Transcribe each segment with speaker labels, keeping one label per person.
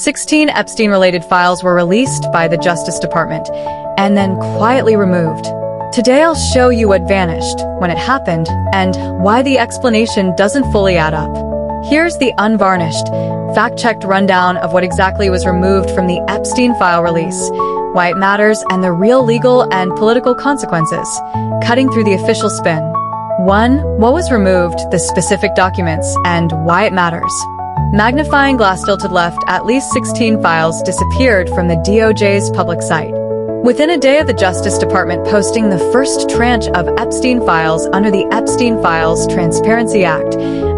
Speaker 1: 16 Epstein-related files were released by the Justice Department and then quietly removed. Today I'll show you what vanished, when it happened, and why the explanation doesn't fully add up. Here's the unvarnished, fact-checked rundown of what exactly was removed from the Epstein file release, why it matters, and the real legal and political consequences, cutting through the official spin. 1. What was removed, the specific documents, and why it matters. Magnifying glass tilted left, at least 16 files disappeared from the DOJ's public site. Within a day of the Justice Department posting the first tranche of Epstein files under the Epstein Files Transparency Act,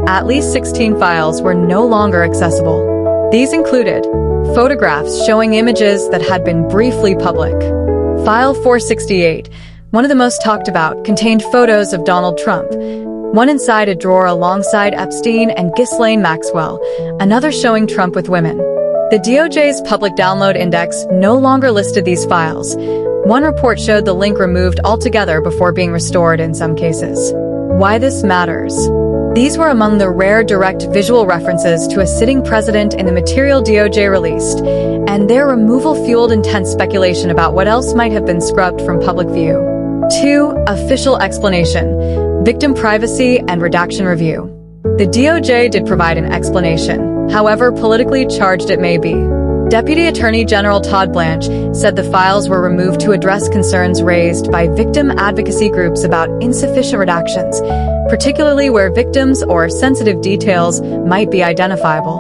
Speaker 1: at least 16 files were no longer accessible. These included photographs showing images that had been briefly public. File 468, one of the most talked about, contained photos of Donald Trump, one inside a drawer alongside Epstein and Ghislaine Maxwell, another showing Trump with women. The DOJ's public download index no longer listed these files. One report showed the link removed altogether before being restored in some cases. Why this matters. These were among the rare direct visual references to a sitting president in the material DOJ released, and their removal fueled intense speculation about what else might have been scrubbed from public view. 2. Official explanation. Victim privacy and redaction review. The DOJ did provide an explanation, however politically charged it may be. Deputy Attorney General Todd Blanche said the files were removed to address concerns raised by victim advocacy groups about insufficient redactions, particularly where victims or sensitive details might be identifiable.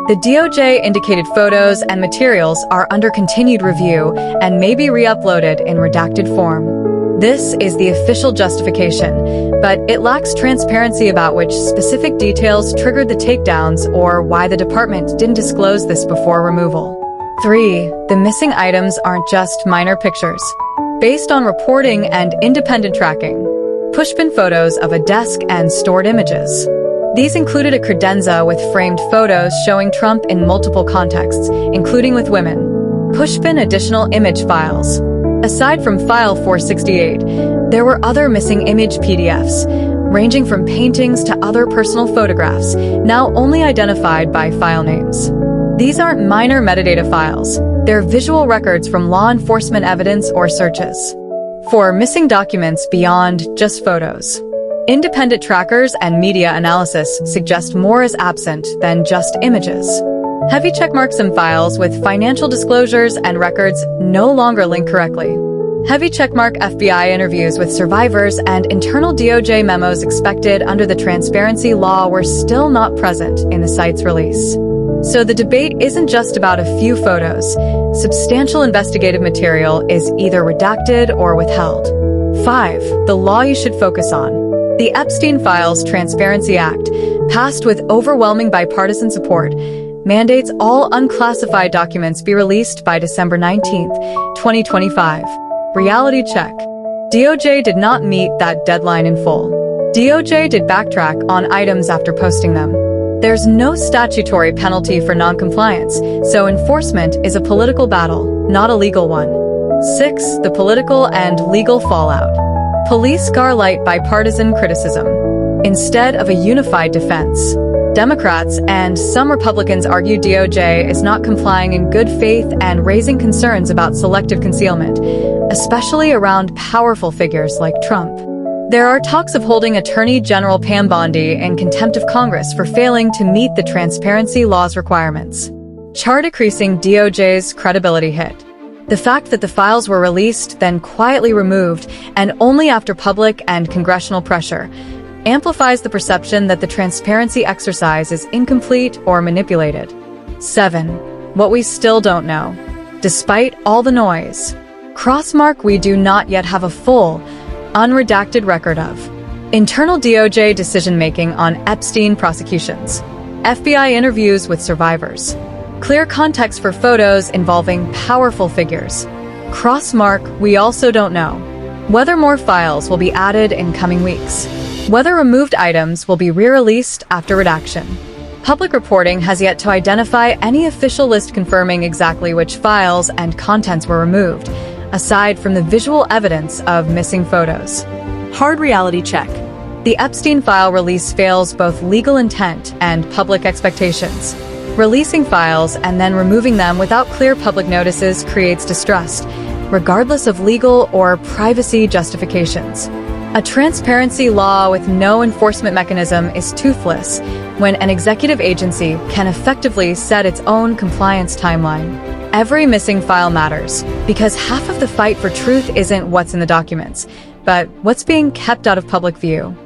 Speaker 1: The DOJ indicated photos and materials are under continued review and may be re-uploaded in redacted form. This is the official justification, but it lacks transparency about which specific details triggered the takedowns or why the department didn't disclose this before removal. 3. The missing items aren't just minor pictures. Based on reporting and independent tracking, pushpin photos of a desk and stored images. These included a credenza with framed photos showing Trump in multiple contexts, including with women. Pushpin additional image files. Aside from File 468, there were other missing image PDFs, ranging from paintings to other personal photographs, now only identified by file names. These aren't minor metadata files, they're visual records from law enforcement evidence or searches. 4. Missing documents beyond just photos. Independent trackers and media analysis suggest more is absent than just images. Heavy checkmark some files with financial disclosures and records no longer link correctly. Heavy checkmark FBI interviews with survivors and internal DOJ memos expected under the transparency law were still not present in the site's release. So the debate isn't just about a few photos. Substantial investigative material is either redacted or withheld. 5. The law you should focus on. The Epstein Files Transparency Act, passed with overwhelming bipartisan support, mandates all unclassified documents be released by December 19, 2025. Reality check. DOJ did not meet that deadline in full. DOJ did backtrack on items after posting them. There's no statutory penalty for noncompliance, so enforcement is a political battle, not a legal one. 6. The political and legal fallout. Police scarlight bipartisan criticism, instead of a unified defense. Democrats and some Republicans argue DOJ is not complying in good faith and raising concerns about selective concealment, especially around powerful figures like Trump. There are talks of holding Attorney General Pam Bondi in contempt of Congress for failing to meet the transparency law's requirements. Chart decreasing DOJ's credibility hit. The fact that the files were released, then quietly removed, and only after public and congressional pressure, amplifies the perception that the transparency exercise is incomplete or manipulated. 7. What we still don't know. Despite all the noise, Crossmark we do not yet have a full, unredacted record of. Internal DOJ decision-making on Epstein prosecutions. FBI interviews with survivors. Clear context for photos involving powerful figures. Crossmark we also don't know. Whether more files will be added in coming weeks. Whether removed items will be re-released after redaction. Public reporting has yet to identify any official list confirming exactly which files and contents were removed, aside from the visual evidence of missing photos. Hard reality check. The Epstein file release fails both legal intent and public expectations. Releasing files and then removing them without clear public notices creates distrust, regardless of legal or privacy justifications. A transparency law with no enforcement mechanism is toothless when an executive agency can effectively set its own compliance timeline. Every missing file matters, because half of the fight for truth isn't what's in the documents, but what's being kept out of public view.